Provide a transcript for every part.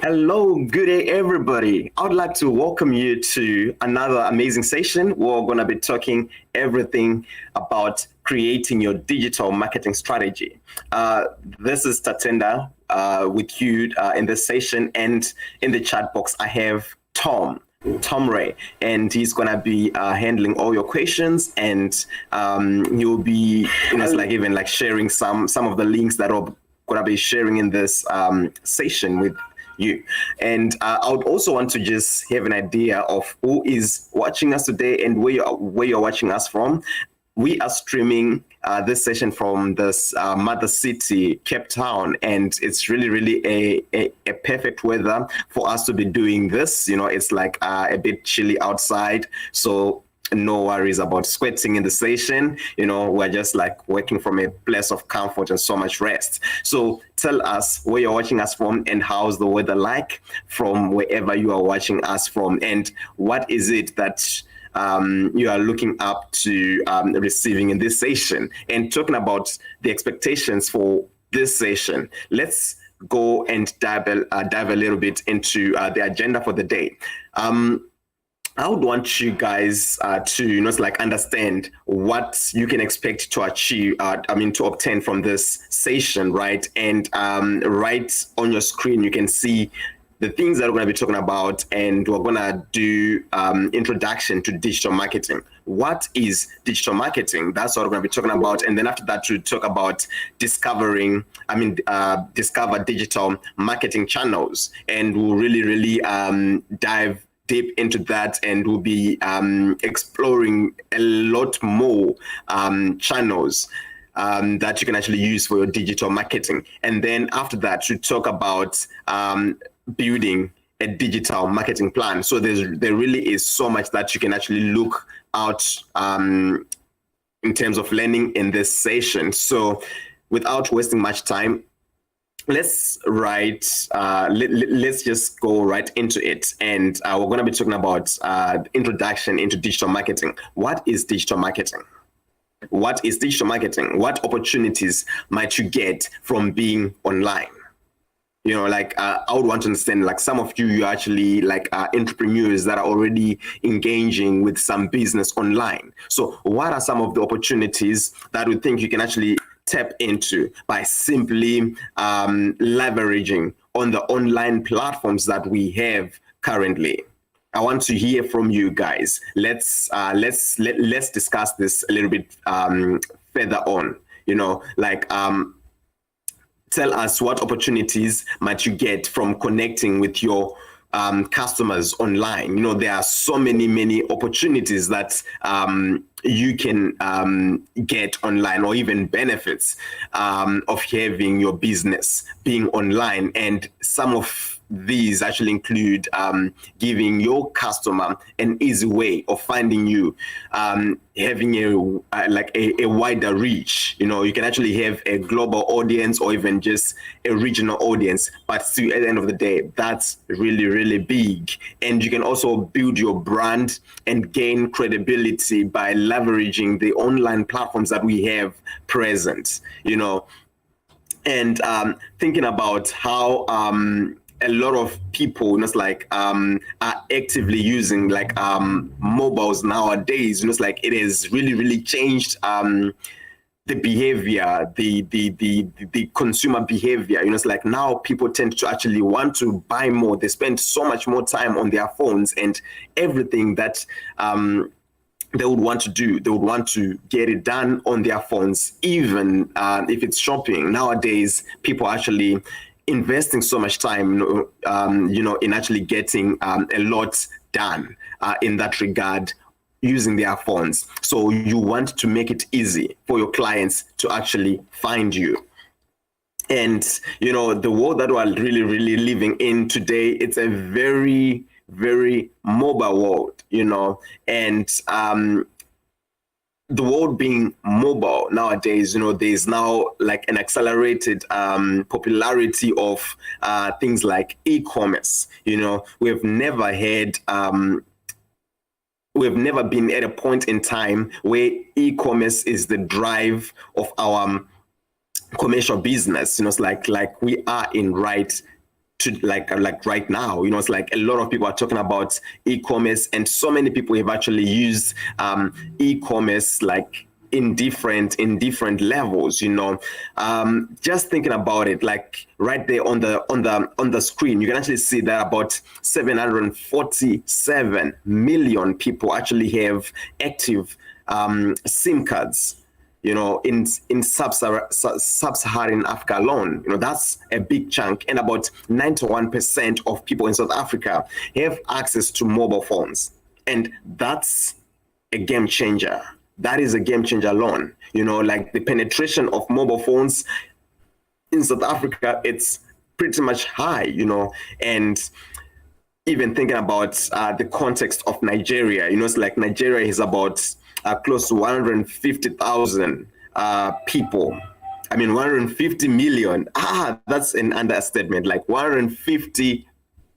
Hello, good day, everybody. I would like to welcome you to another amazing session. We're going to be talking everything about creating your digital marketing strategy. This is Tatenda with you in this session, and in the chat box, I have Tom Ray, and he's gonna be handling all your questions, and he'll be, it's like even like sharing some of the links that are gonna be sharing in this session with you. And I would also want to just have an idea of who is watching us today and where you're watching us from. We are streaming this session from this mother city, Cape Town, and it's really a perfect weather for us to be doing this. It's like a bit chilly outside, so no worries about sweating in the session. We're just like working from a place of comfort and so much rest. So tell us where you're watching us from and how's the weather like from wherever you are watching us from, and what is it that you are looking up to receiving in this session. And talking about the expectations for this session, let's go and dive a little bit into the agenda for the day. I would want you guys to understand what you can expect to achieve, to obtain from this session, right? And right on your screen, you can see the things that we're going to be talking about, and we're going to do introduction to digital marketing. What is digital marketing? That's what we're going to be talking about. And then after that, we'll talk about discover digital marketing channels. And we'll really dive deep into that, and we'll be exploring a lot more channels that you can actually use for your digital marketing. And then after that, we talk about building a digital marketing plan. So there really is so much that you can actually look out in terms of learning in this session. So without wasting much time, let's just go right into it. And we're going to be talking about introduction into digital marketing. What is digital marketing? What is digital marketing? What opportunities might you get from being online? I would want to understand, like, some of you actually entrepreneurs that are already engaging with some business online. So what are some of the opportunities that we think you can actually tap into by simply leveraging on the online platforms that we have currently? I want to hear from you guys. Let's discuss this a little bit further on. Tell us what opportunities might you get from connecting with your customers online. There are so many opportunities that you can get online, or even benefits of having your business being online. And some of these actually include giving your customer an easy way of finding you, having a wider reach. You can actually have a global audience or even just a regional audience, but still at the end of the day, that's really big. And you can also build your brand and gain credibility by leveraging the online platforms that we have present. And thinking about how a lot of people are actively using mobiles nowadays. It has really changed the behavior, the consumer behavior. Now people tend to actually want to buy more. They spend so much more time on their phones, and everything that they would want to do, they would want to get it done on their phones. Even if it's shopping nowadays, people are actually investing so much time in actually getting a lot done in that regard using their phones. So you want to make it easy for your clients to actually find you. And the world that we're really living in today, it's a very mobile world, and the world being mobile nowadays, there's now like an accelerated popularity of things like e-commerce. We've never had we've never been at a point in time where e-commerce is the drive of our commercial business. It's like we are in right to like right now. It's like a lot of people are talking about e-commerce, and so many people have actually used e-commerce like in different levels. Just thinking about it, like right there on the screen, you can actually see that about 747 million people actually have active SIM cards, in sub-Saharan Africa alone. That's a big chunk. And about 91% of people in South Africa have access to mobile phones. And that's a game changer. That is a game changer alone. Like the penetration of mobile phones in South Africa, it's pretty much high, and even thinking about the context of Nigeria, it's like Nigeria is about close to 150,000 people. 150 million. That's an understatement. Like 150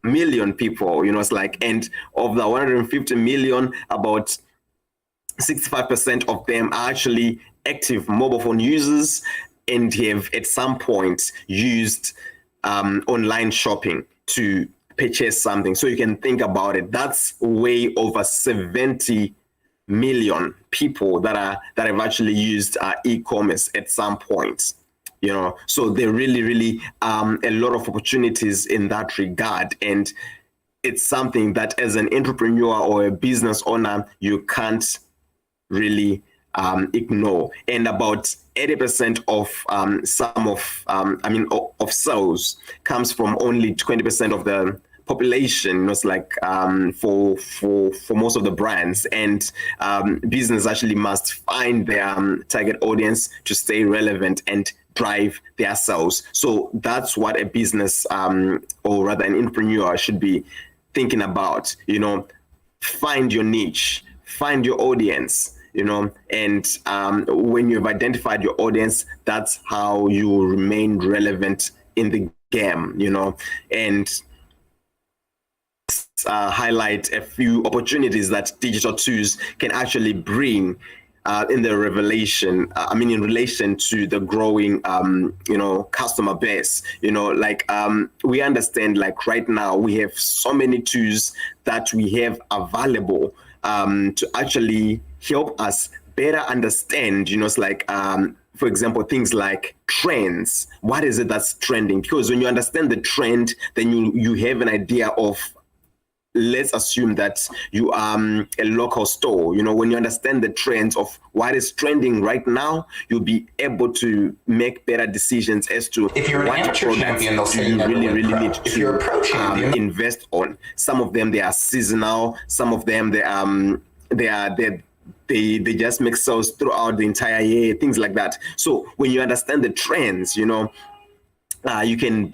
million people, it's like, and of the 150 million, about 65% of them are actually active mobile phone users and have at some point used online shopping to purchase something. So you can think about it. That's way over 70 million people that have actually used e-commerce at some point. So there really a lot of opportunities in that regard, and it's something that as an entrepreneur or a business owner you can't really ignore. And about 80% of of sales comes from only 20% of the population. It's like for most of the brands, and business actually must find their target audience to stay relevant and drive their sales. So that's what a business or rather an entrepreneur should be thinking about. Find your niche, find your audience, and when you've identified your audience, that's how you will remain relevant in the game, and highlight a few opportunities that digital tools can actually bring in the relation to the growing customer base. We understand, like right now we have so many tools that we have available to actually help us better understand, it's like for example, things like trends. What is it that's trending? Because when you understand the trend, then you have an idea of, let's assume that you are a local store. When you understand the trends of what is trending right now, you'll be able to make better decisions as to if you're what an amateur champion, they'll say you really need to if you're a pro champion, invest on. Some of them, they are seasonal. Some of them, they just make sales throughout the entire year, things like that. So when you understand the trends, you can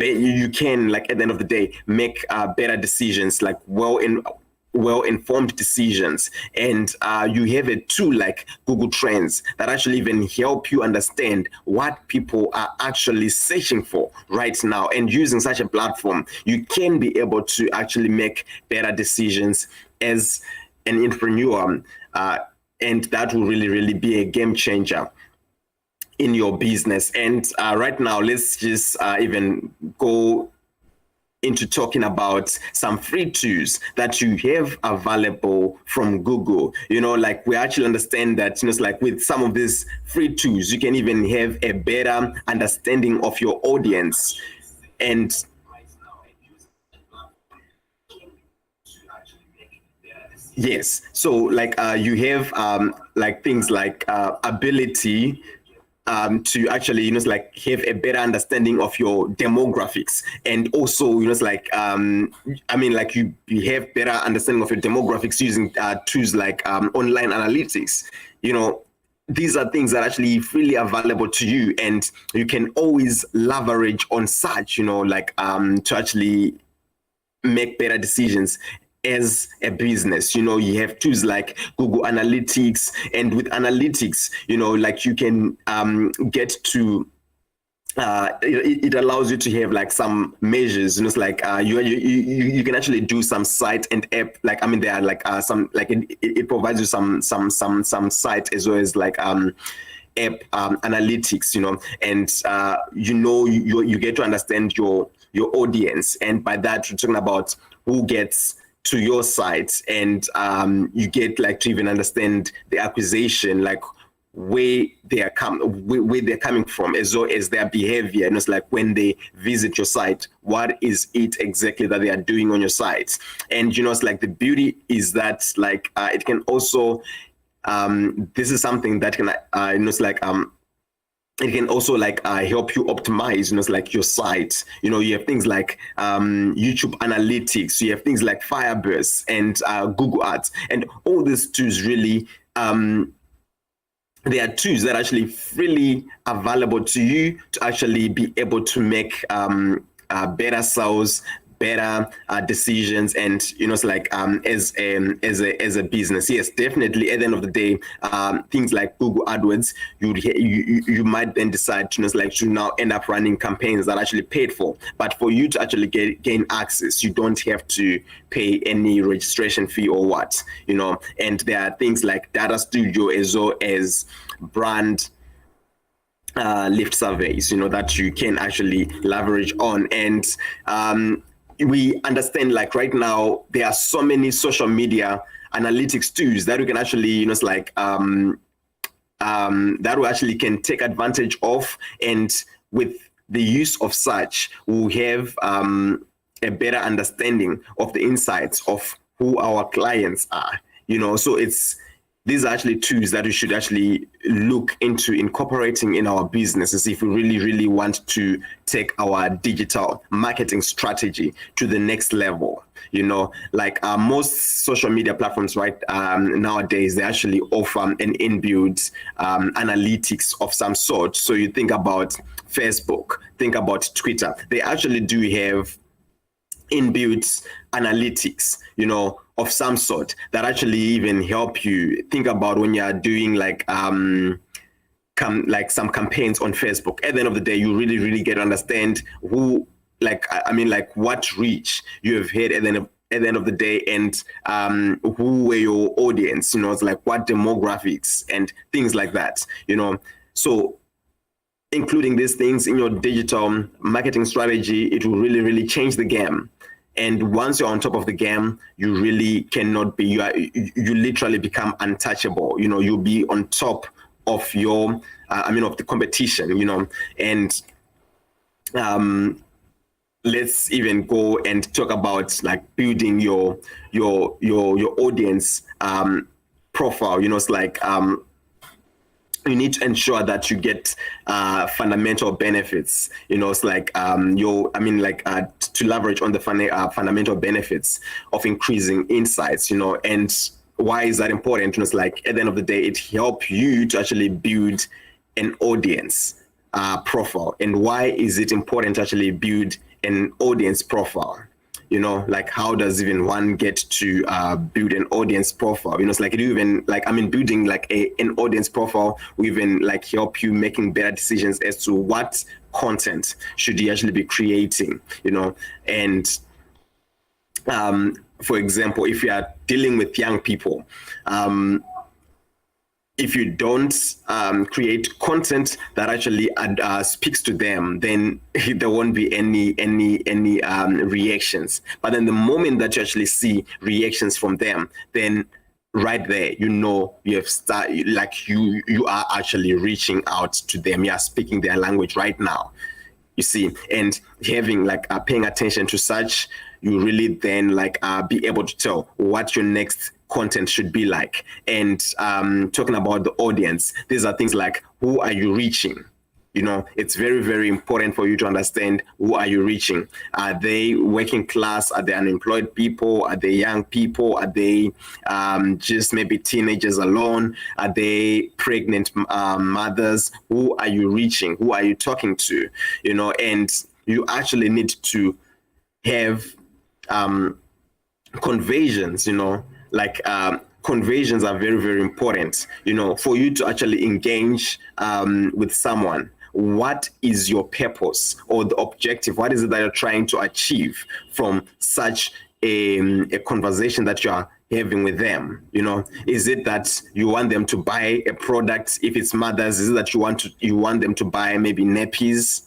like at the end of the day make better decisions, like well-informed decisions. And you have a tool like Google Trends that actually even help you understand what people are actually searching for right now. And using such a platform, you can be able to actually make better decisions as an entrepreneur, and that will really be a game changer in your business. And right now, let's just even go into talking about some free tools that you have available from Google. Like we actually understand that, it's like with some of these free tools, you can even have a better understanding of your audience. And yes, so like you have like things like ability to actually, like have a better understanding of your demographics, and also, like like you have better understanding of your demographics using tools like online analytics. These are things that actually freely available to you, and you can always leverage on such, like to actually make better decisions as a business. You have tools like Google Analytics, and with analytics, like you can get to it allows you to have like some measures, you know, it's like you can actually do some site and app, like I mean there are like some like it provides you some site as well as like app analytics, you know, and you know you get to understand your audience, and by that you're talking about who gets to your site, and you get like to even understand the acquisition, like where they're coming from, as well as their behavior. And it's like when they visit your site, what is it exactly that they are doing on your site? And you know, it's like the beauty is that like it can also this is something that can you know, it's like it can also like help you optimize, you know, it's like your site. You know, you have things like YouTube Analytics, you have things like Fireburst and Google Ads, and all these tools really there are tools that are actually freely available to you to actually be able to make better sales, better decisions, and you know, it's like as a business. Yes, definitely. At the end of the day, things like Google AdWords, you might then decide to, you know, like to now end up running campaigns that are actually paid for. But for you to actually gain access, you don't have to pay any registration fee or what, you know. And there are things like Data Studio as well as brand lift surveys, you know, that you can actually leverage on. And we understand like right now there are so many social media analytics tools that we can actually, you know, it's like that we actually can take advantage of, and with the use of such, we'll have a better understanding of the insights of who our clients are, you know. So these are actually tools that we should actually look into incorporating in our businesses if we really want to take our digital marketing strategy to the next level. You know, like most social media platforms right nowadays, they actually offer an inbuilt analytics of some sort. So you think about Facebook, think about Twitter, they actually do have inbuilt analytics, you know, of some sort that actually even help you think about when you're doing like like some campaigns on Facebook. At the end of the day, you really get to understand who, like I mean, like what reach you have had at the end of the day, and who were your audience, you know, it's like what demographics and things like that, you know. So including these things in your digital marketing strategy, it will really change the game. And once you're on top of the game, you really cannot be, you literally become untouchable. You know, you'll be on top of your, of the competition, you know. And let's even go and talk about like building your audience profile. You know, it's like, you need to ensure that you get fundamental benefits. You know, it's like to leverage on the fundamental benefits of increasing insights. You know, and why is that important? You know, it's like at the end of the day, it helps you to actually build an audience profile. And why is it important to actually build an audience profile? You know, like how does even one get to build an audience profile? You know, it's like it even like, I mean, building like an audience profile will even like help you making better decisions as to what content should you actually be creating, you know. And for example, if you are dealing with young people, if you don't create content that actually speaks to them, then there won't be any reactions. But then the moment that you actually see reactions from them, then right there, you know, you have started, like you are actually reaching out to them. You are speaking their language right now, you see. And having like paying attention to such, you really then like be able to tell what your next content should be like. And talking about the audience, these are things like, who are you reaching? You know, it's very important for you to understand who are you reaching. Are they working class? Are they unemployed people? Are they young people? Are they just maybe teenagers alone? Are they pregnant mothers? Who are you reaching? Who are you talking to? You know, and you actually need to have conversions, you know, like conversions are very important, you know, for you to actually engage with someone. what is your purpose or the objective? What is it that you're trying to achieve from such a conversation that you are having with them? You know, is it that you want them to buy a product? If it's mothers, is it that you want them to buy maybe nappies?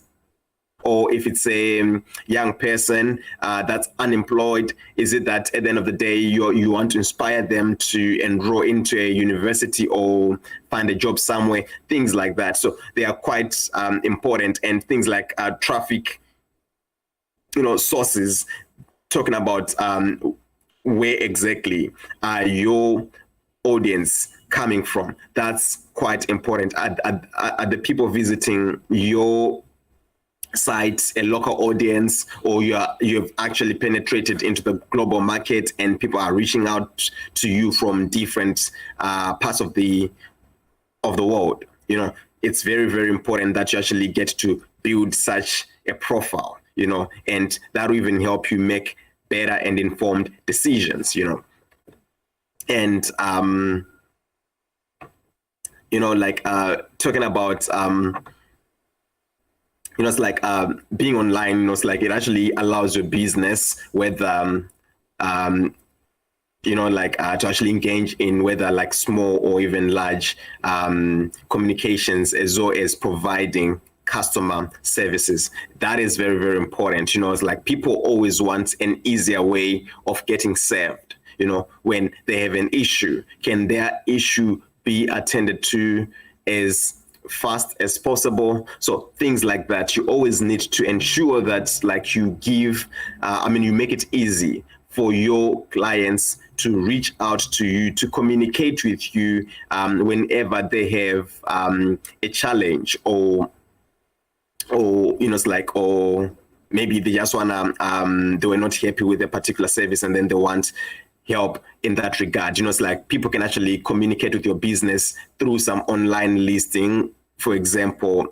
Or if it's a young person that's unemployed, is it that at the end of the day you want to inspire them to enroll into a university or find a job somewhere? Things like that. So they are quite important. And things like traffic, sources, talking about where exactly are your audience coming from. That's quite important. Are the people visiting your site a local audience, or you've actually penetrated into the global market and people are reaching out to you from different parts of the world? It's very, very important that you actually get to build such a profile, and that will even help you make better and informed decisions, and talking about it's like being online, it's like it actually allows your business with, to actually engage in whether like small or even large communications, as well as providing customer services. That is very, very important. It's like people always want an easier way of getting served, when they have an issue. Can their issue be attended to as fast as possible? So things like that, you always need to ensure that like you give, you make it easy for your clients to reach out to you, to communicate with you whenever they have a challenge, or maybe they just wanna they were not happy with a particular service and then they want help in that regard. It's like people can actually communicate with your business through some online listing. For example,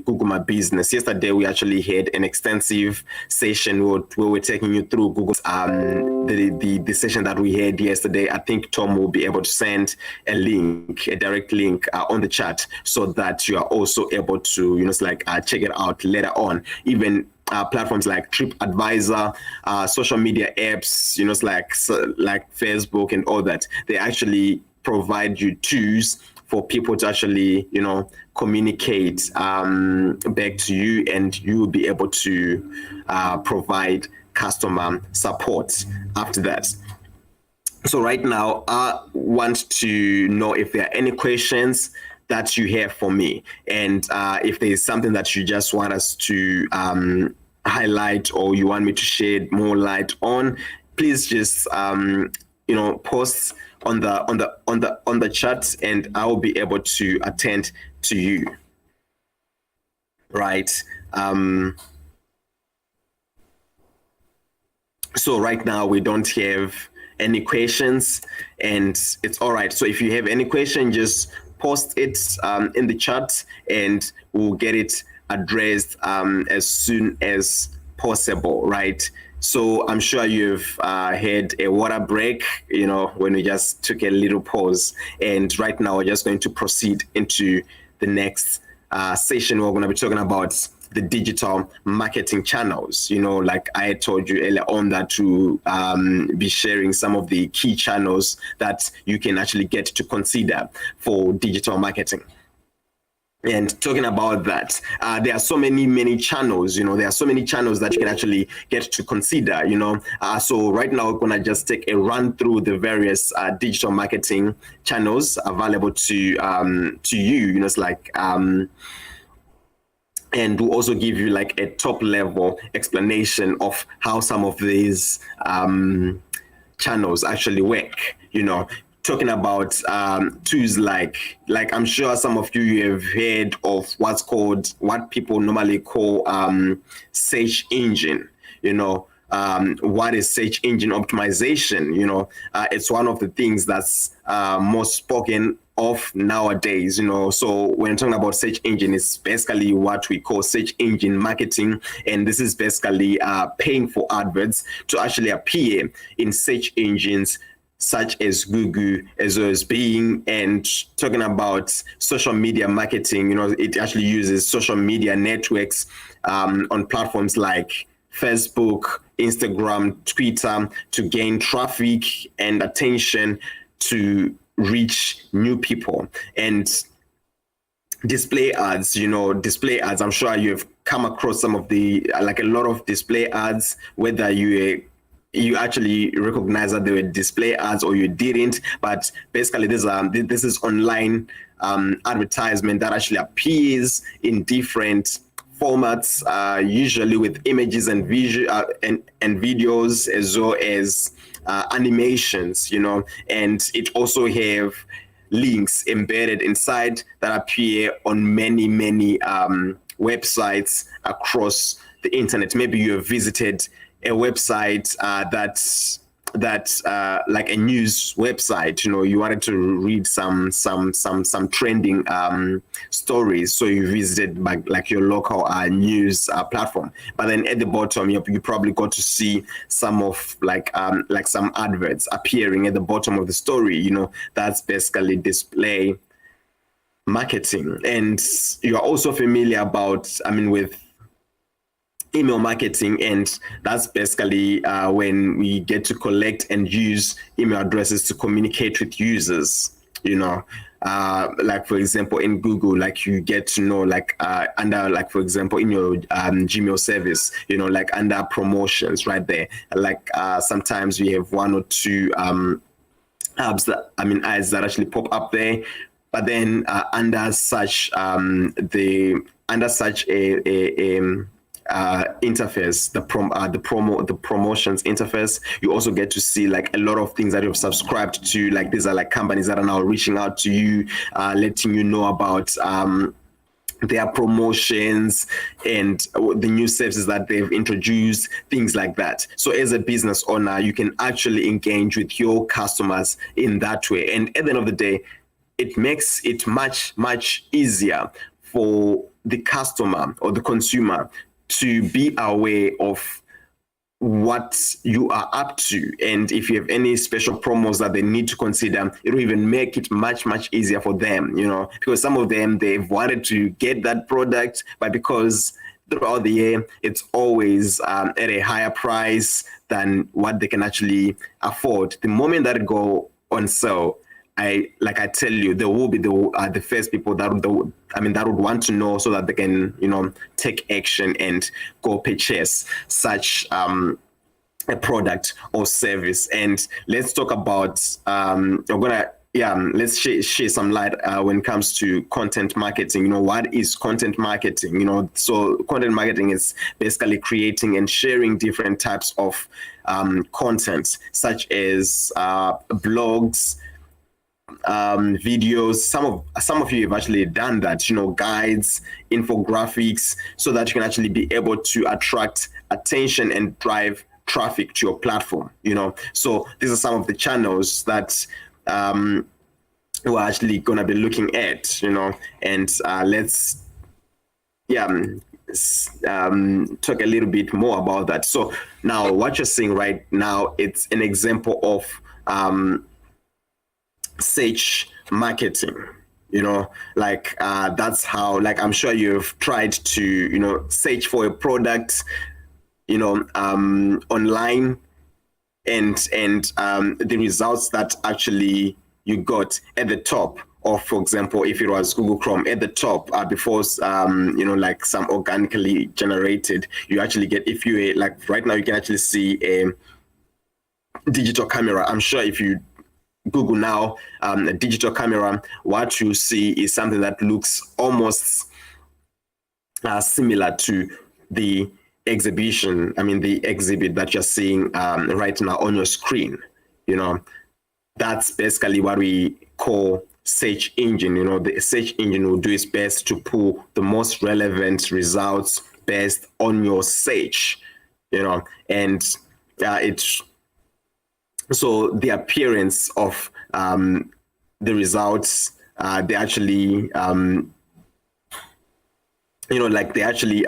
Google My Business. Yesterday, we actually had an extensive session where we're taking you through Google's the session that we had yesterday. I think Tom will be able to send a direct link on the chat, so that you are also able to, check it out later on. Even platforms like TripAdvisor, social media apps, like Facebook and all that, they actually provide you tools for people to actually, communicate back to you, and you will be able to provide customer support after that. So right now, I want to know if there are any questions that you have for me, and if there is something that you just want us to highlight, or you want me to shed more light on, please just post on the chat, and I will be able to attend to you. Right. So right now we don't have any questions, and it's all right. So if you have any question, just post it in the chat, and we'll get it addressed as soon as possible, right? So I'm sure you've had a water break, when we just took a little pause. And right now we're just going to proceed into the next session. We're going to be talking about the digital marketing channels. Like I told you earlier on, that to be sharing some of the key channels that you can actually get to consider for digital marketing. And talking about that, there are so many channels, there are so many channels that you can actually get to consider, so right now we're gonna just take a run through the various digital marketing channels available to you, it's like, and we'll also give you like a top level explanation of how some of these channels actually work, talking about tools like I'm sure some of you have heard of what people normally call search engine. What is search engine optimization? It's one of the things that's most spoken of nowadays. So when talking about search engine, it's basically what we call search engine marketing, and this is basically paying for adverts to actually appear in search engines such as Google, as well as Bing, and talking about social media marketing. It actually uses social media networks on platforms like Facebook, Instagram, Twitter to gain traffic and attention to reach new people. And display ads, I'm sure you've come across some of the, like a lot of display ads, whether you actually recognize that they were display ads or you didn't. But basically this is online advertisement that actually appears in different formats, usually with images and and videos, as well as animations, and it also have links embedded inside that appear on many websites across the internet. Maybe you have visited a website that's like a news website. You wanted to read some trending stories, so you visited like your local news platform. But then at the bottom, you probably got to see some of like some adverts appearing at the bottom of the story. That's basically display marketing. And you're also familiar with email marketing, and that's basically when we get to collect and use email addresses to communicate with users. Like for example in Google, like you get to know under, like for example in your Gmail service, like under promotions right there, like sometimes we have one or two ads that actually pop up there. But then under such interface, the promotions interface, you also get to see like a lot of things that you've subscribed to. Like these are like companies that are now reaching out to you, letting you know about their promotions and the new services that they've introduced, things like that. So as a business owner, you can actually engage with your customers in that way. And at the end of the day, it makes it much easier for the customer or the consumer to be aware of what you are up to. And if you have any special promos that they need to consider, it'll even make it much easier for them, because some of them, they've wanted to get that product, but because throughout the year, it's always at a higher price than what they can actually afford. The moment that it go on sale, I tell you, there will be the first people that would want to know, so that they can, take action and go purchase such a product or service. And let's talk about, let's share some light when it comes to content marketing. What is content marketing? So content marketing is basically creating and sharing different types of content, such as blogs, videos. Some of you have actually done that, guides, infographics, so that you can actually be able to attract attention and drive traffic to your platform. So these are some of the channels that we're actually going to be looking at, and let's talk a little bit more about that. So now what you're seeing right now, it's an example of search marketing. That's how, I'm sure you've tried to search for a product online, and the results that actually you got at the top, or for example if it was Google Chrome, at the top before like some organically generated, you actually get, if you right now you can actually see a digital camera. I'm sure if you Google now a digital camera, what you see is something that looks almost similar to the exhibit that you're seeing right now on your screen. That's basically what we call search engine. The search engine will do its best to pull the most relevant results based on your search, and it's so the appearance of the results, they actually they actually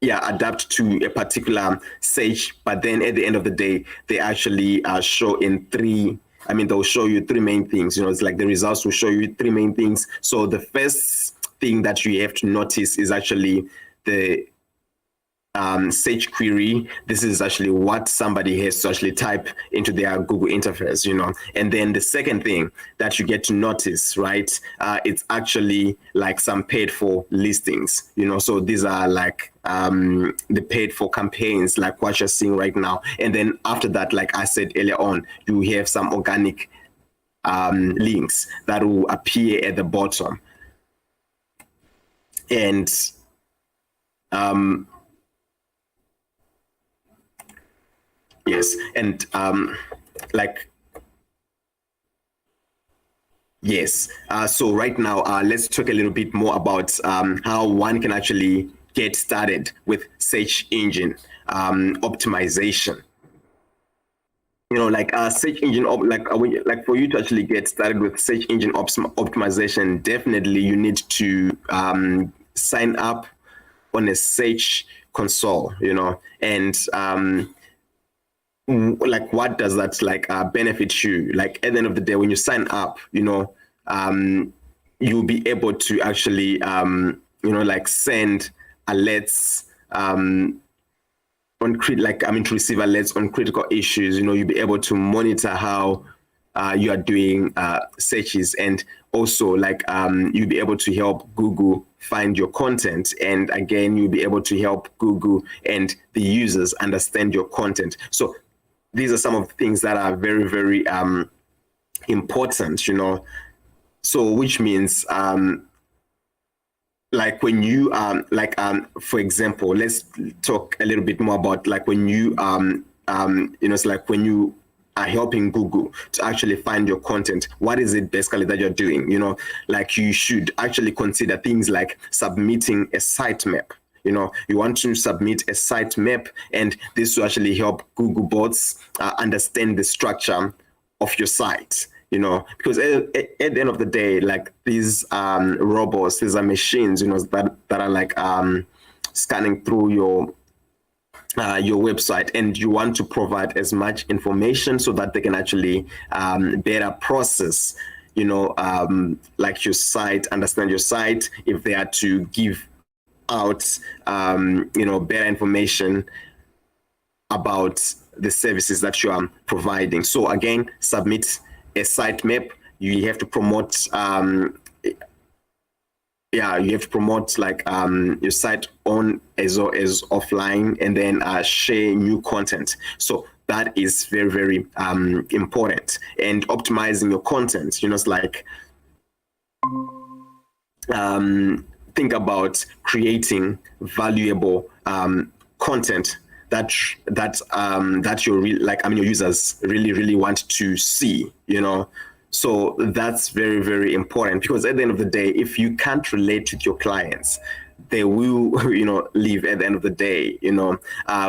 adapt to a particular search, but then at the end of the day, they actually show in three. I mean, they'll show you three main things. You know, it's like the results will show you three main things. So the first thing that you have to notice is actually the search query. This is actually what somebody has to actually type into their Google interface, you know. And then the second thing that you get to notice, right, it's actually like some paid for listings, you know. So these are like the paid for campaigns, like what you're seeing right now. And then after that, like I said earlier on, you have some organic links that will appear at the bottom. And yes, and yes. So right now, let's talk a little bit more about how one can actually get started with search engine optimization. You know, like search engine, like for you to actually get started with search engine optimization, definitely you need to sign up on a search console, you know, and like what does that like benefit you? Like at the end of the day, when you sign up, you know, you'll be able to actually you know, like send alerts to receive alerts on critical issues. You know, you'll be able to monitor how you are doing searches, and also like you'll be able to help Google find your content, and again you'll be able to help Google and the users understand your content. So these are some of the things that are very, very important, you know. So which means like when you for example, let's talk a little bit more about like when you you know, it's like when you are helping Google to actually find your content, what is it basically that you're doing? You know, like you should actually consider things like submitting a sitemap. You know, you want to submit a sitemap, and this will actually help Google bots understand the structure of your site. You know, because at the end of the day, like these robots, these are machines, you know, that are like scanning through your website, and you want to provide as much information so that they can actually better process, you know, like your site, understand your site, if they are to give out, you know, better information about the services that you are providing. So again, submit a sitemap. You have to promote you have to promote like your site on as well as offline, and then share new content. So that is very, very important. And optimizing your content, you know, it's like think about creating valuable content that your your users really want to see, you know. So that's very, very important, because at the end of the day, if you can't relate with your clients, they will, you know, leave at the end of the day. You know,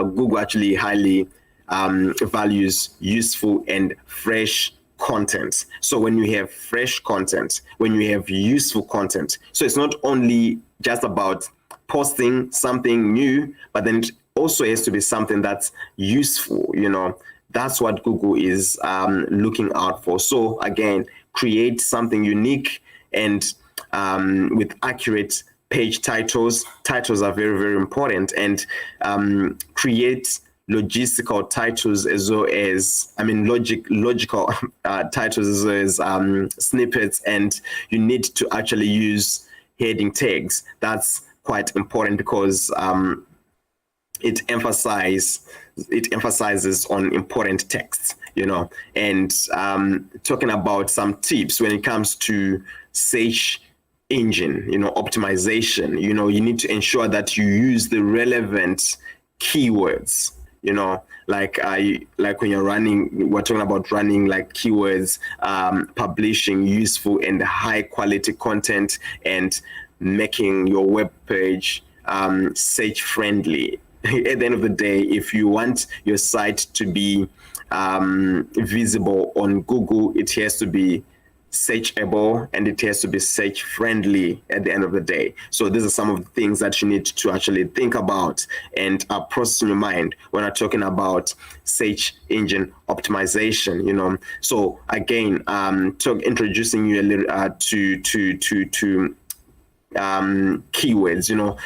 Google actually highly values useful and fresh content. So when you have fresh content, when you have useful content, so it's not only just about posting something new, but then it also has to be something that's useful, you know. That's what Google is looking out for. So again, create something unique and with accurate page titles. Titles are very, very important, and create logistical titles as well as, logical titles as well as snippets, and you need to actually use heading tags. That's quite important, because it emphasizes on important texts, you know. And talking about some tips when it comes to search engine, you know, optimization, you know, you need to ensure that you use the relevant keywords, you know, like when you're running, we're talking about running like keywords, publishing useful and high quality content, and making your web page search friendly. At the end of the day, if you want your site to be visible on Google, it has to be searchable, and it has to be search friendly at the end of the day. So these are some of the things that you need to actually think about and process in your mind when I'm talking about search engine optimization. So again, introducing you a little to keywords.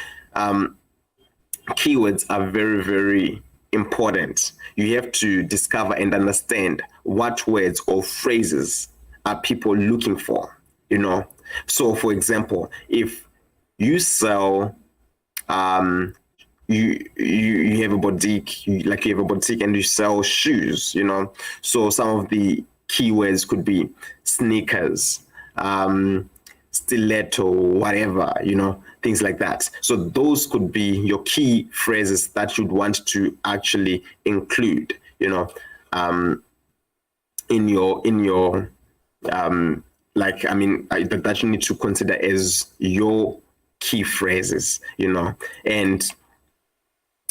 Keywords are very, very important. You have to discover and understand what words or phrases are people looking for. So for example, if you sell you have a boutique, you have a boutique and you sell shoes, so some of the keywords could be sneakers, stiletto, whatever, things like that. So those could be your key phrases that you'd want to actually include, in your that you need to consider as your key phrases, and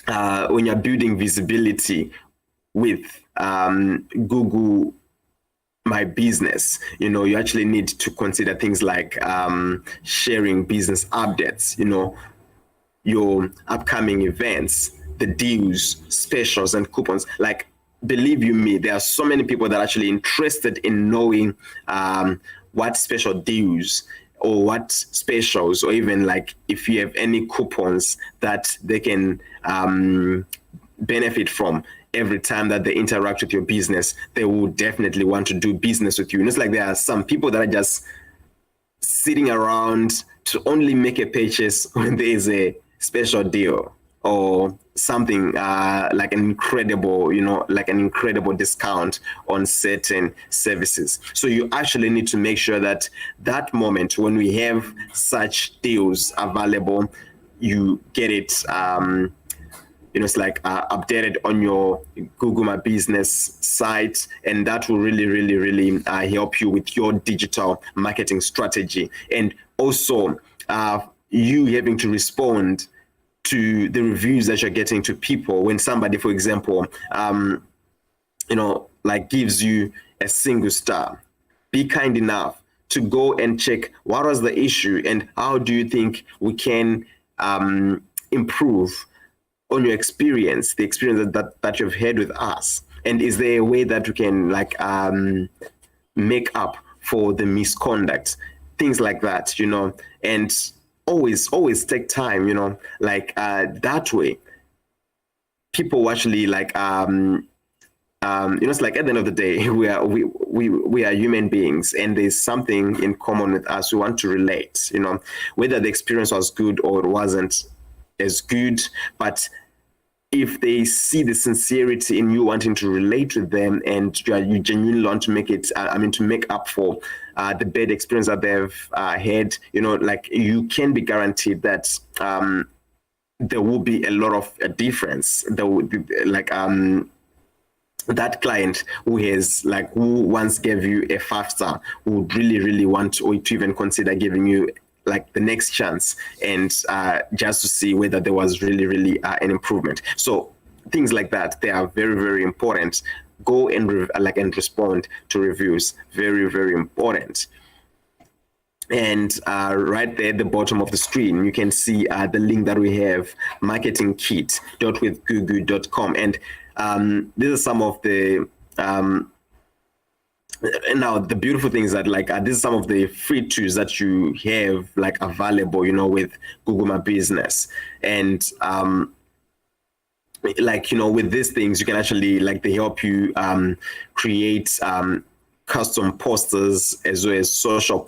when you're building visibility with Google My Business, you actually need to consider things like sharing business updates, your upcoming events, the deals, specials, and coupons. Like, believe you me, there are so many people that are actually interested in knowing what special deals or what specials, or even like if you have any coupons that they can benefit from every time that they interact with your business. They will definitely want to do business with you. And it's like there are some people that are just sitting around to only make a purchase when there is a special deal or something like an incredible discount on certain services. So you actually need to make sure that that moment when we have such deals available, you get it it's like updated on your Google My Business site, and that will really, really, really help you with your digital marketing strategy. And also you having to respond to the reviews that you're getting to people. When somebody, for example, gives you a single star, be kind enough to go and check what was the issue and how do you think we can improve on your experience, the experience that you've had with us, and is there a way that we can make up for the misconduct, things like that, and always take time, that way people actually it's like at the end of the day, we are human beings, and there's something in common with us. We want to relate, whether the experience was good or it wasn't as good, but if they see the sincerity in you wanting to relate with them, and you genuinely want to make it, to make up for the bad experience that they've had, you can be guaranteed that there will be a lot of a difference. There would be that client who once gave you a 5-star would really, really want to even consider giving you the next chance, and just to see whether there was really, really an improvement. So things like that, they are very, very important. Go and and respond to reviews. Very, very important. And right there at the bottom of the screen, you can see the link that we have, marketingkit.withgugu.com. And these are some of the now the beautiful thing is that this is some of the free tools that you have available, with Google My Business. And with these things, you can actually they help you create custom posters as well as social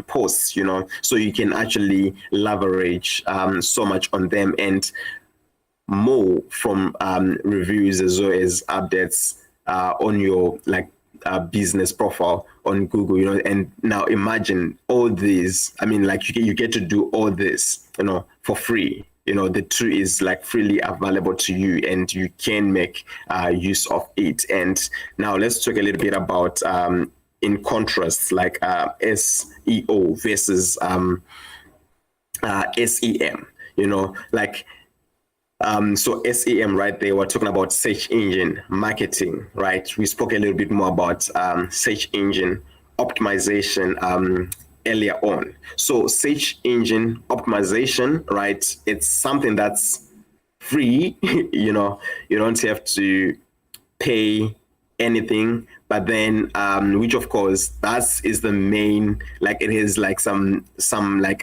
posts, so you can actually leverage so much on them and more from reviews as well as updates on your business profile on Google, and now imagine all these. You get to do all this, for free. The tool is freely available to you, and you can make use of it. And now let's talk a little bit about in contrast, SEO versus SEM. So SEM, right there, we're talking about search engine marketing, right? We spoke a little bit more about search engine optimization earlier on. So search engine optimization, right? It's something that's free. You know, you don't have to pay anything, but then which of course that is the main, like it is like some like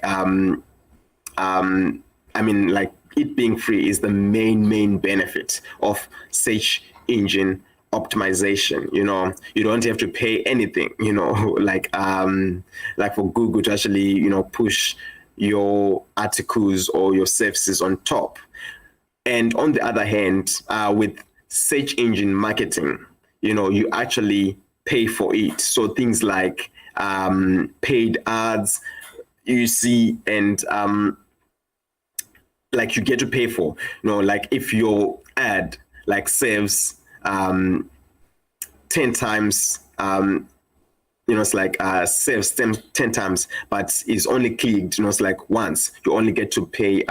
I mean, like it being free is the main benefit of search engine optimization. You know, you don't have to pay anything, you know, like for Google to actually, you know, push your articles or your services on top. And on the other hand, with search engine marketing, you know, you actually pay for it. So things like paid ads, you see, and like you get to pay for, you know, like if your ad like saves 10 times, you know, it's like saves 10 times, but is only clicked, you know, it's like once, you only get to pay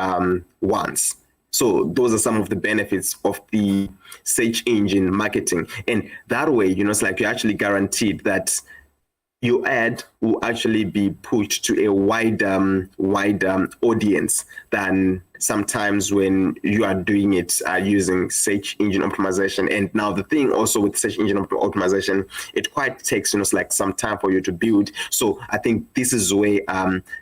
once. So those are some of the benefits of the search engine marketing. And that way, you know, it's like you're actually guaranteed that your ad will actually be pushed to a wide audience than sometimes when you are doing it using search engine optimization. And now the thing also with search engine optimization, it quite takes, you know, like some time for you to build. So I think this is where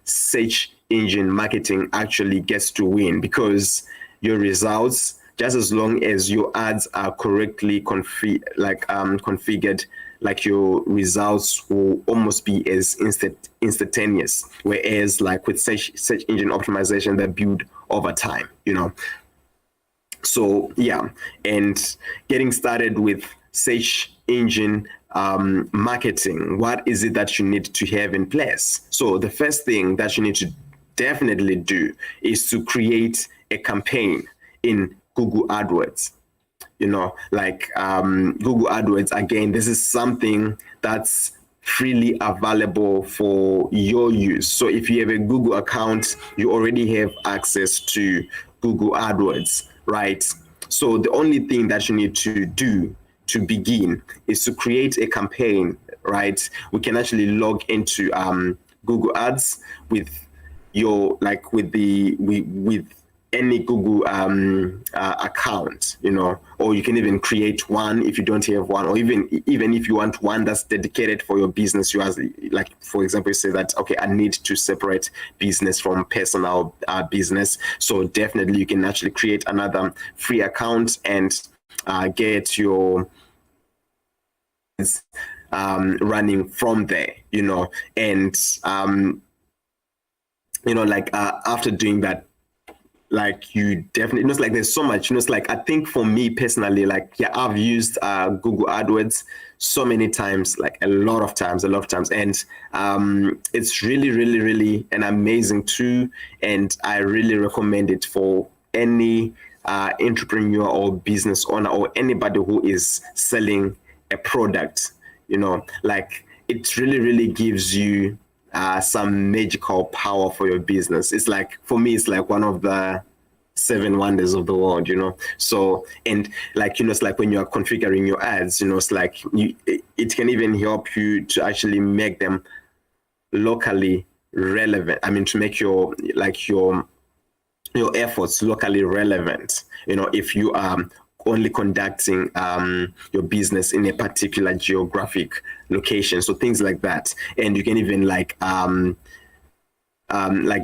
search engine marketing actually gets to win, because your results, just as long as your ads are correctly configured, like your results will almost be as instantaneous. Whereas like with search engine optimization, they build over time, you know. So yeah, and getting started with search engine marketing, what is it that you need to have in place? So the first thing that you need to definitely do is to create a campaign in Google AdWords. You know, like Google AdWords, again, this is something that's freely available for your use. So if you have a Google account, you already have access to Google AdWords, right? So the only thing that you need to do to begin is to create a campaign, right? We can actually log into Google Ads with your, like with any Google account, you know, or you can even create one if you don't have one, or even if you want one that's dedicated for your business. You have, like, for example, you say that, okay, I need to separate business from personal business. So definitely you can actually create another free account and get your running from there, you know. And you know, like after doing that, like you definitely, you know, it's like there's so much, you know, it's like, I think for me personally, like, yeah, I've used Google AdWords so many times, like a lot of times. And it's really an amazing tool. And I really recommend it for any entrepreneur or business owner or anybody who is selling a product, you know, like it really gives you some magical power for your business. It's like, for me, it's like one of the 7 wonders of the world, you know. So, and like, you know, it's like when you are configuring your ads, you know, it's like it can even help you to actually make them locally relevant. I mean, to make your efforts locally relevant, you know, if you are only conducting your business in a particular geographic location. So things like that. And you can even like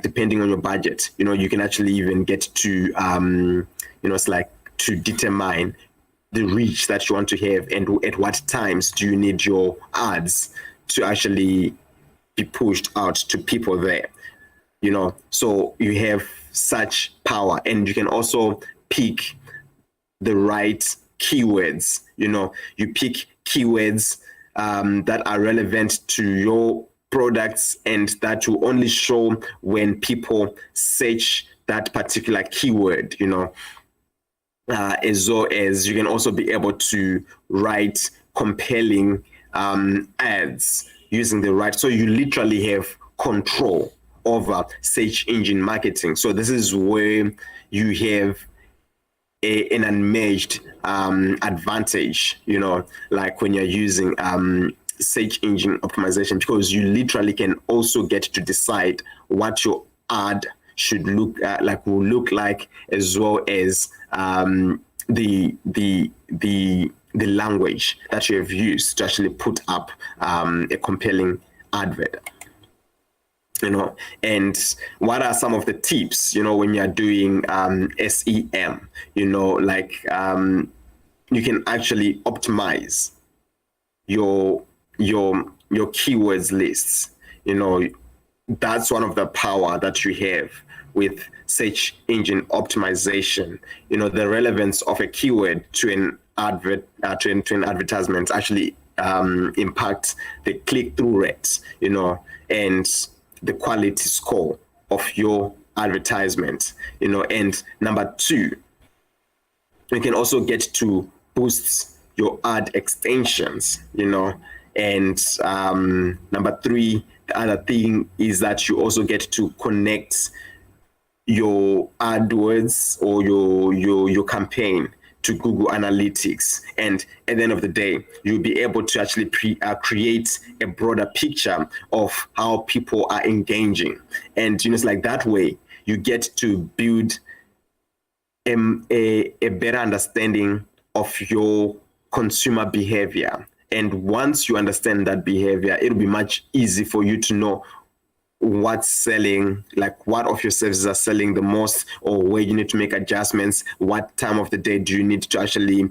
depending on your budget, you know, you can actually even get to, you know, it's like to determine the reach that you want to have and at what times do you need your ads to actually be pushed out to people there, you know. So you have such power, and you can also pick the right keywords. You know, you pick keywords that are relevant to your products and that will only show when people search that particular keyword, you know, as well as you can also be able to write compelling ads using the right. So you literally have control over search engine marketing. So this is where you have an unmatched advantage, you know, like when you're using search engine optimization, because you literally can also get to decide what your ad should will look like, as well as the language that you have used to actually put up a compelling advert. And what are some of the tips, when you're doing SEM, you can actually optimize your keywords lists. That's one of the power that you have with search engine optimization. The relevance of a keyword to an advertisement actually impact the click-through rates, and the quality score of your advertisement. And number two, you can also get to boost your ad extensions, and number three, the other thing is that you also get to connect your AdWords or your campaign to Google Analytics. And at the end of the day, you'll be able to actually create a broader picture of how people are engaging. And it's like that way you get to build a better understanding of your consumer behavior. And once you understand that behavior, it'll be much easier for you to know what's selling, like what of your services are selling the most, or where you need to make adjustments. What time of the day do you need to actually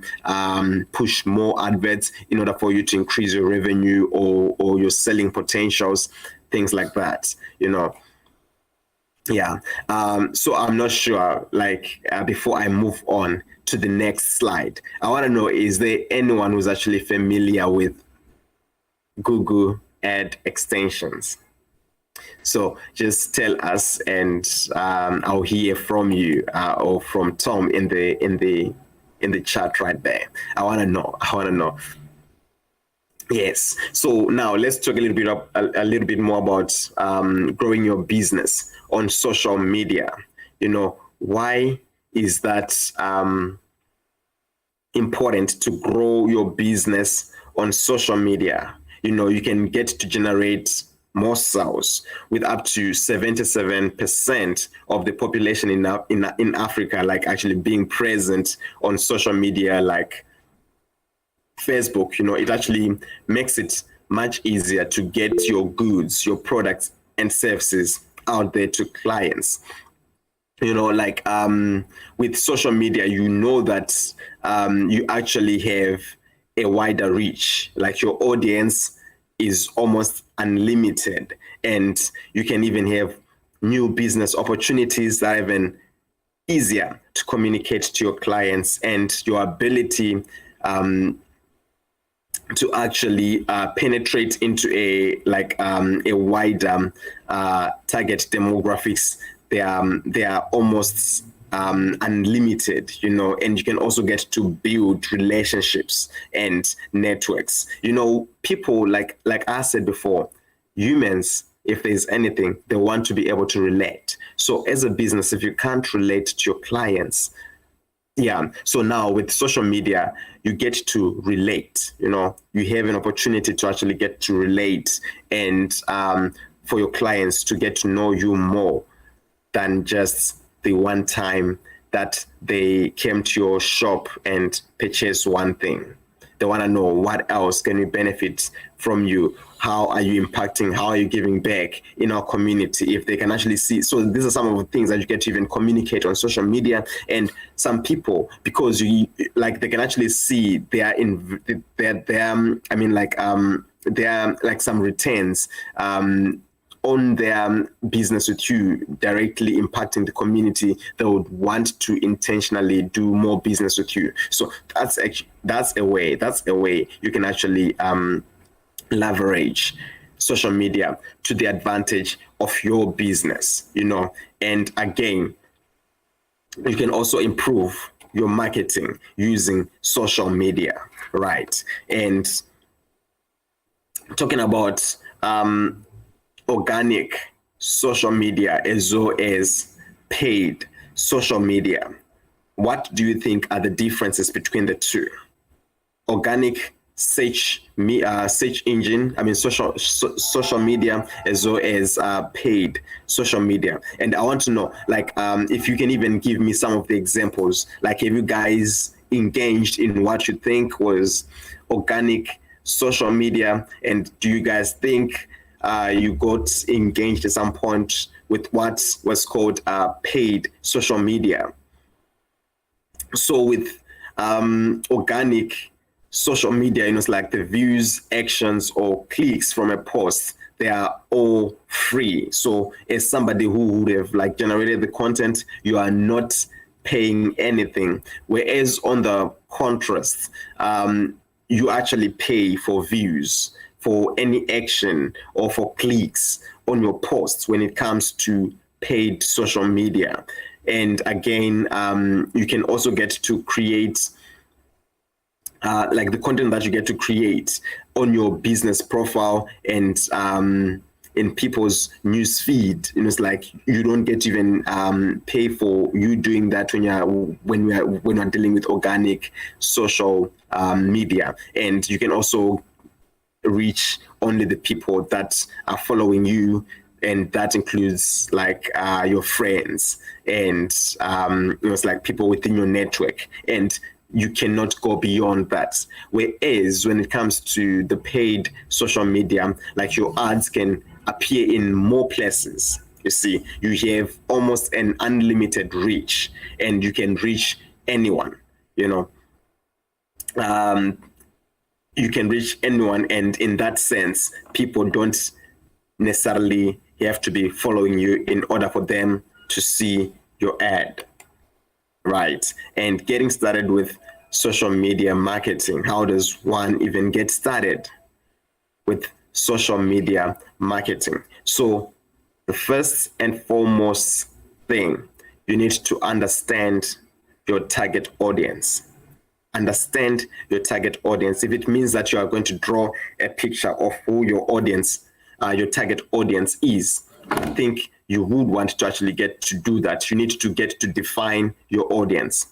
push more adverts in order for you to increase your revenue or your selling potentials, things like that, Yeah. So I'm not sure, before I move on to the next slide, I want to know, is there anyone who's actually familiar with Google Ad extensions? So just tell us, and I'll hear from you or from Tom in the chat right there. I want to know. Yes. So now let's talk a little bit more about growing your business on social media. Why is that important to grow your business on social media? You can get to generate more sales with up to 77% of the population in Africa, actually being present on social media, like Facebook. It actually makes it much easier to get your goods, your products and services out there to clients. With social media, that you actually have a wider reach, like your audience is almost unlimited, and you can even have new business opportunities that are even easier to communicate to your clients, and your ability to actually penetrate into a wider target demographics. They are almost unlimited, and you can also get to build relationships and networks. People, like I said before, humans, if there's anything, they want to be able to relate. So as a business, if you can't relate to your clients, so now with social media, you get to relate. You have an opportunity to actually get to relate, and for your clients to get to know you more than just the one time that they came to your shop and purchased one thing. They want to know, what else can we benefit from you? How are you impacting? How are you giving back in our community? If they can actually see. So these are some of the things that you get to even communicate on social media. And some people, because they can actually see there are some returns on their business with you, directly impacting the community, they would want to intentionally do more business with you. So that's a way you can actually leverage social media to the advantage of your business, and again, you can also improve your marketing using social media, right? And talking about organic social media as well as paid social media, what do you think are the differences between the two? Organic search engine, social media, as well as paid social media. And I want to know, like, if you can even give me some of the examples, like, have you guys engaged in what you think was organic social media, and do you guys think you got engaged at some point with what was called paid social media? So with organic social media, it's like the views, actions, or clicks from a post, they are all free. So as somebody who would have like generated the content, you are not paying anything. Whereas on the contrast, you actually pay for views, for any action, or for clicks on your posts when it comes to paid social media. And again, you can also get to create like the content that you get to create on your business profile and in people's news feed. It's like you don't get to even pay for you doing that when you're dealing with organic social media. And you can also reach only the people that are following you, and that includes like your friends and it's like people within your network, and you cannot go beyond that. Whereas when it comes to the paid social media, like your ads can appear in more places. You see, you have almost an unlimited reach, and you can reach anyone, you can reach anyone, and in that sense, people don't necessarily have to be following you in order for them to see your ad, right? And getting started with social media marketing, how does one even get started with social media marketing? So the first and foremost thing, you need to understand your target audience. Understand your target audience. If it means that you are going to draw a picture of who your audience, your target audience is, I think you would want to actually get to do that. You need to get to define your audience.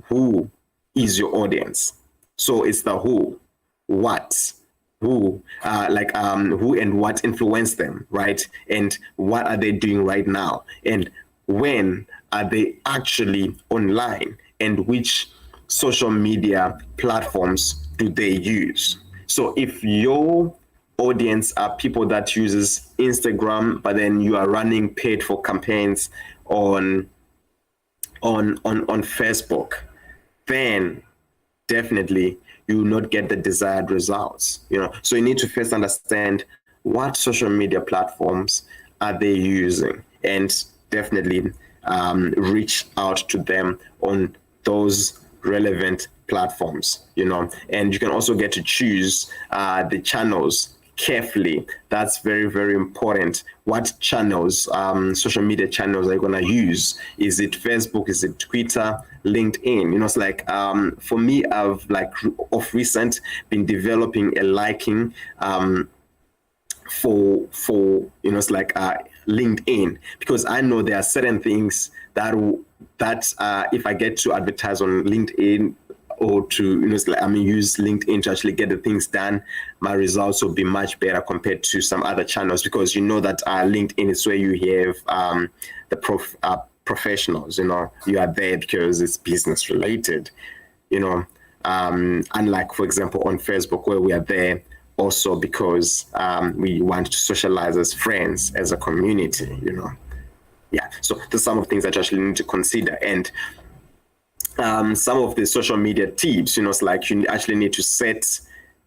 Who is your audience? So it's the who, what, who, who and what influence them, right? And what are they doing right now? And when are they actually online? And which social media platforms do they use? So if your audience are people that uses Instagram, but then you are running paid for campaigns on Facebook, then definitely you will not get the desired results. So you need to first understand what social media platforms are they using, and definitely reach out to them on those relevant platforms, and you can also get to choose the channels carefully. That's very, very important. What channels, social media channels are you going to use? Is it Facebook? Is it Twitter? LinkedIn? It's like, for me, I've like of recent been developing a liking for it's like LinkedIn, because I know there are certain things that if I get to advertise on LinkedIn, or to use LinkedIn to actually get the things done, my results will be much better compared to some other channels, because that LinkedIn is where you have the professionals. You are there because it's business related. Unlike, for example, on Facebook, where we are there also because we want to socialize as friends, as a community. Yeah. So there's some of the things that you actually need to consider. And some of the social media tips, it's like you actually need to set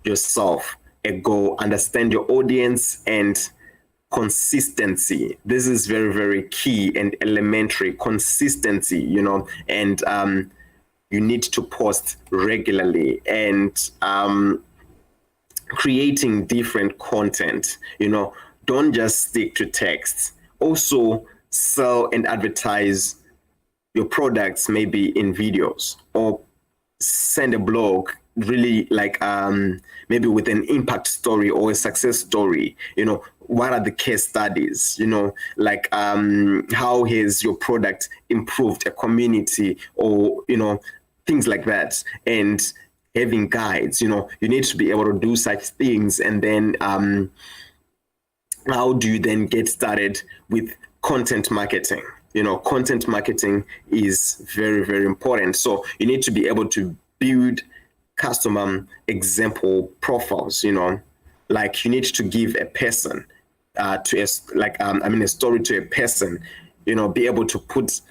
yourself a goal, understand your audience, and consistency. This is very, very key and elementary. Consistency, and you need to post regularly, and creating different content. Don't just stick to text. Also sell and advertise your products, maybe in videos, or send a blog, really like maybe with an impact story or a success story. What are the case studies? Like how has your product improved a community, or things like that. And having guides. You know, you need to be able to do such things. And then how do you then get started with content marketing? You know, content marketing is very, very important. So you need to be able to build customer example profiles. You know, like you need to give a person a story to a person. You know, be able to put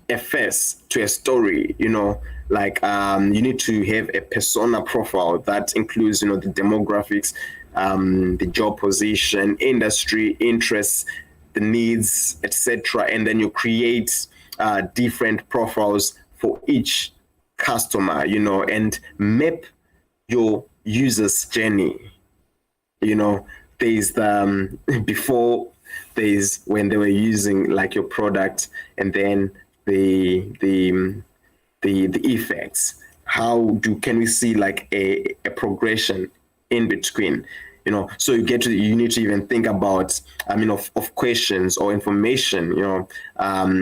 a face to a story. You know, like you need to have a persona profile that includes, you know, the demographics, the job position, industry, interests, the needs, etc. And then you create different profiles for each customer, you know, and map your user's journey. You know, there's the before, there's when they were using like your product, and then the effects. Can we see like a progression in between? You know, so you need to even think about, of questions or information, you know,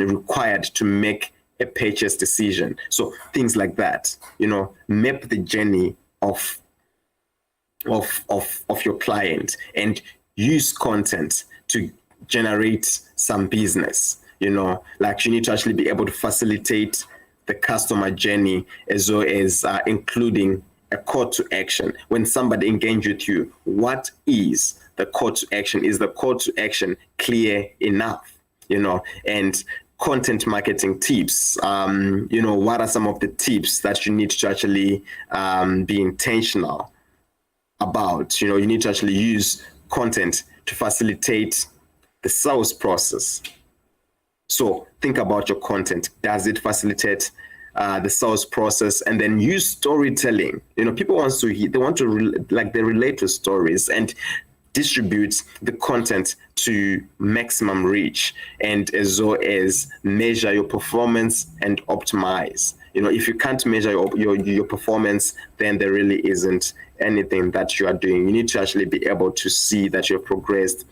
required to make a purchase decision. So things like that, you know, map the journey of your client and use content to generate some business. You know, like you need to actually be able to facilitate the customer journey, as well as including a call to action. When somebody engages with you, what is the call to action? Is the call to action clear enough? You know, and content marketing tips. You know, what are some of the tips that you need to actually be intentional about? You know, you need to actually use content to facilitate the sales process. So think about your content. Does it facilitate the sales process? And then use storytelling. You know, people want to they relate to stories, and distribute the content to maximum reach, and as well as measure your performance and optimize. You know, if you can't measure your performance, then there really isn't anything that you are doing. You need to actually be able to see that you've progressed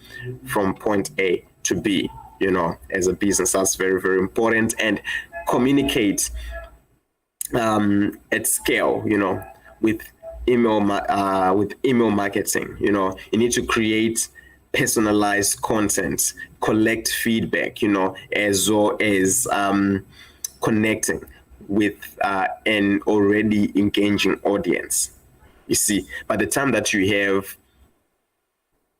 from point A to B, you know, as a business. That's very, very important. And communicate at scale, you know, with email marketing. You know, you need to create personalized content, collect feedback, you know, as well as connecting with an already engaging audience. You see, by the time that you have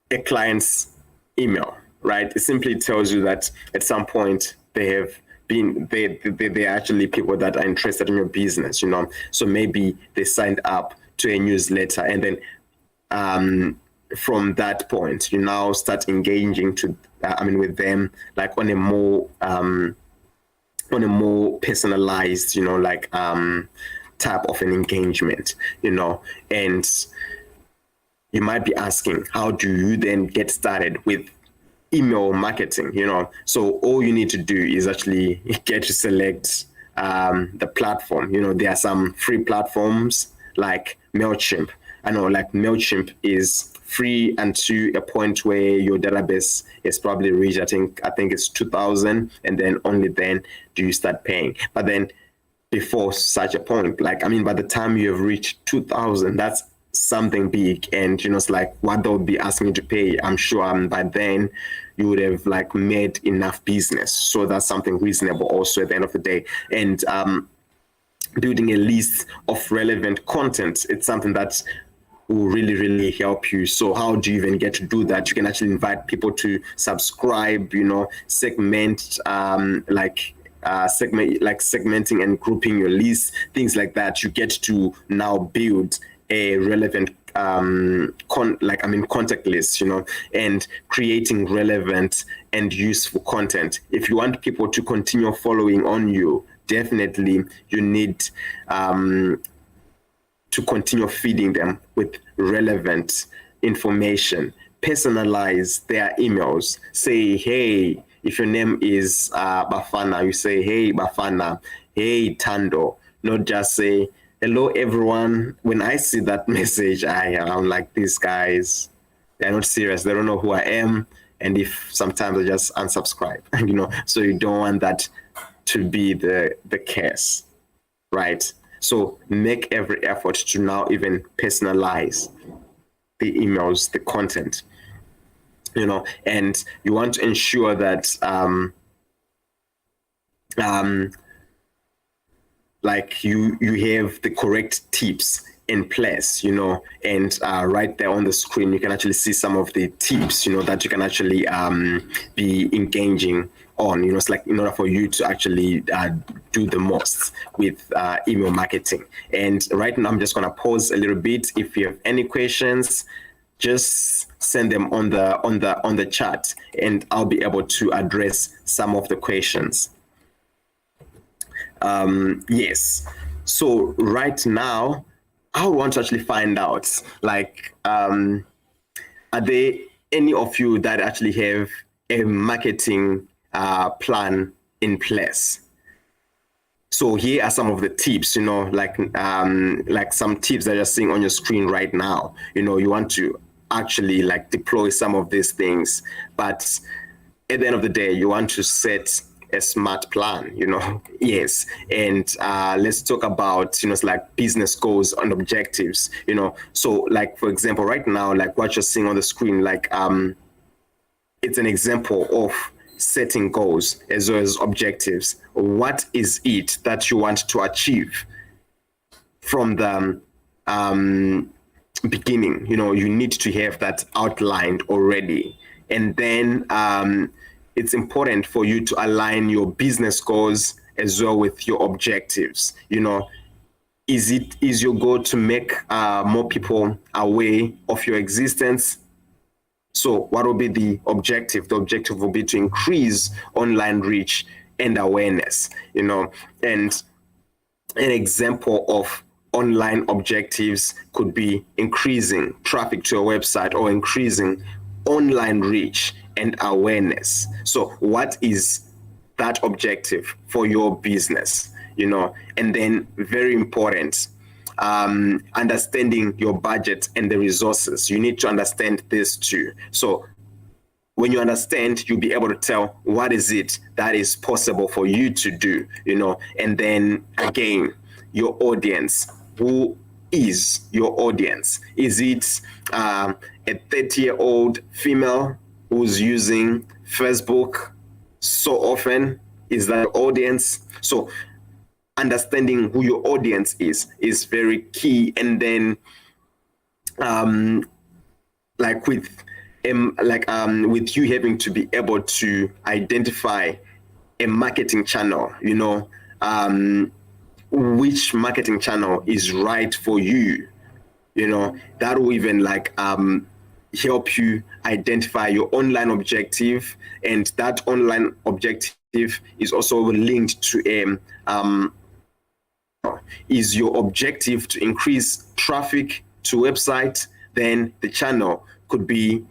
a client's email, right, it simply tells you that at some point they're actually people that are interested in your business, you know. So maybe they signed up to a newsletter, and then from that point, you now start engaging with them, like on a more personalized, you know, like type of an engagement, you know. And you might be asking, how do you then get started with email marketing? You know, so all you need to do is actually get to select the platform. You know, there are some free platforms like MailChimp. I know, like MailChimp is free until a point where your database is probably reached, I think it's 2,000, and then only then do you start paying. But then before such a point, like, by the time you have reached 2,000, that's something big. And, you know, it's like what they'll be asking you to pay, I'm sure by then you would have like made enough business. So that's something reasonable also at the end of the day. And building a list of relevant content, it's something that will really, really help you. So how do you even get to do that? You can actually invite people to subscribe, you know, segmenting and grouping your list, things like that. You get to now build a relevant contact list, you know, and creating relevant and useful content. If you want people to continue following on you, definitely you need to continue feeding them with relevant information. Personalize their emails. Say, hey, if your name is Bafana, you say, hey, Bafana, hey, Tando. Not just say, hello, everyone. When I see that message, I'm like, these guys, they're not serious. They don't know who I am. And if sometimes I just unsubscribe, you know, so you don't want that to be the case, right? So make every effort to now even personalize the emails, the content, and you want to ensure that like you have the correct tips in place, and right there on the screen, you can actually see some of the tips, that you can actually be engaging on, it's like in order for you to actually do the most with email marketing. And right now, I'm just going to pause a little bit. If you have any questions, just send them on the chat, and I'll be able to address some of the questions. Yes. So right now, I want to actually find out, like, are there any of you that actually have a marketing plan in place? So here are some of the tips, like some tips that you're seeing on your screen right now. You want to actually like deploy some of these things, but at the end of the day, you want to set a smart plan, yes. And let's talk about, it's like business goals and objectives, So like, for example, right now, like what you're seeing on the screen, like it's an example of setting goals as well as objectives. What is it that you want to achieve from the beginning? You need to have that outlined already. And then it's important for you to align your business goals as well with your objectives. Is your goal to make more people aware of your existence? So what will be the objective? The objective will be to increase online reach and awareness, and an example of online objectives could be increasing traffic to a website or increasing online reach and awareness. So what is that objective for your business? And then very important, understanding your budget and the resources. You need to understand this too. So when you understand, you'll be able to tell what is it that is possible for you to do, and then again, your audience. Who is your audience? Is it a 30-year-old female who's using Facebook so often? Is that audience? So understanding who your audience is very key. And then with you having to be able to identify a marketing channel, which marketing channel is right for you, that will even help you identify your online objective. And that online objective is also linked to is your objective to increase traffic to website? Then the channel could be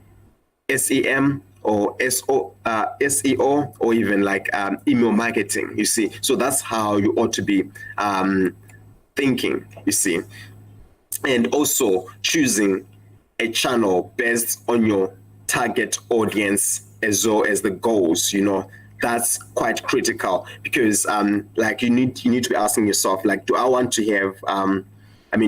SEM or SEO, or even email marketing, you see. So that's how you ought to be thinking, you see. And also choosing a channel based on your target audience as well as the goals, that's quite critical, because you need to be asking yourself, do I want to have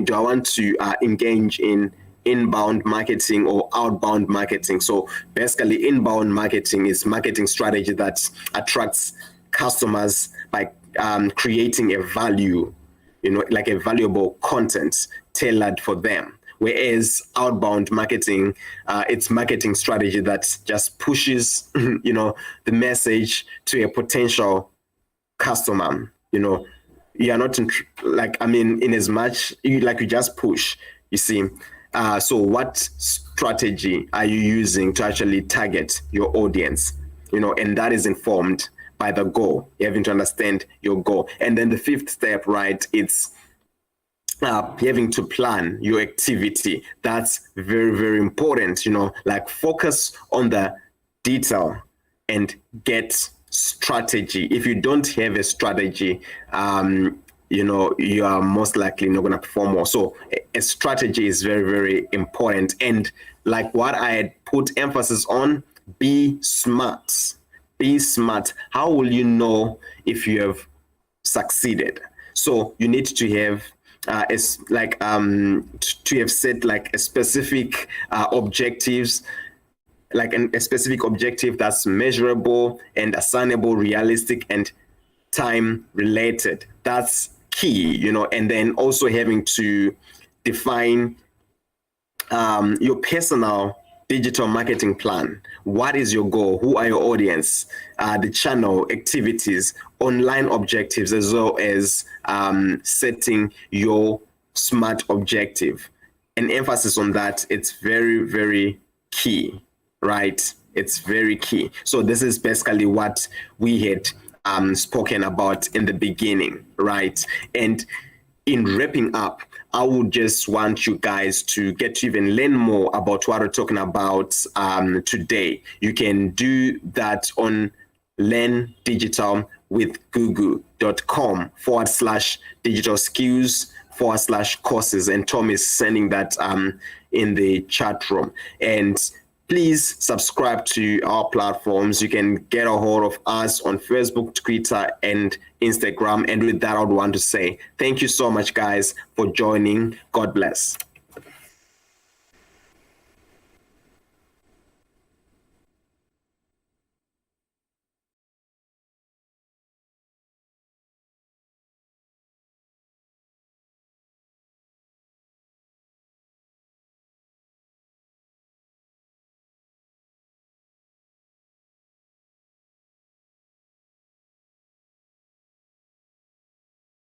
do I want to engage in inbound marketing or outbound marketing? So basically, inbound marketing is marketing strategy that attracts customers by creating a value, like a valuable content tailored for them. Whereas outbound marketing, it's marketing strategy that just pushes, the message to a potential customer. You are not in as much you just push, you see. So what strategy are you using to actually target your audience? And that is informed by the goal. You having to understand your goal. And then the fifth step, right, it's having to plan your activity. That's very, very important, focus on the detail and get strategy. If you don't have a strategy, you are most likely not going to perform well. So a strategy is very, very important. And like what I had put emphasis on, be smart. Be smart. How will you know if you have succeeded? So you need to have to have set like a specific objectives, like a specific objective that's measurable and assignable, realistic, and time related. That's key, you know. And then also having to define your personal digital marketing plan. What is your goal? Who are your audience? The channel, activities, online objectives, as well as setting your SMART objective. An emphasis on that, it's very, very key, right? It's very key. So this is basically what we had spoken about in the beginning, right? And in wrapping up, I would just want you guys to get to even learn more about what we're talking about today. You can do that on learndigitalwithgoogle.com/digital skills/courses. And Tom is sending that in the chat room. And please subscribe to our platforms. You can get a hold of us on Facebook, Twitter, and Instagram. And with that, I would want to say thank you so much, guys, for joining. God bless.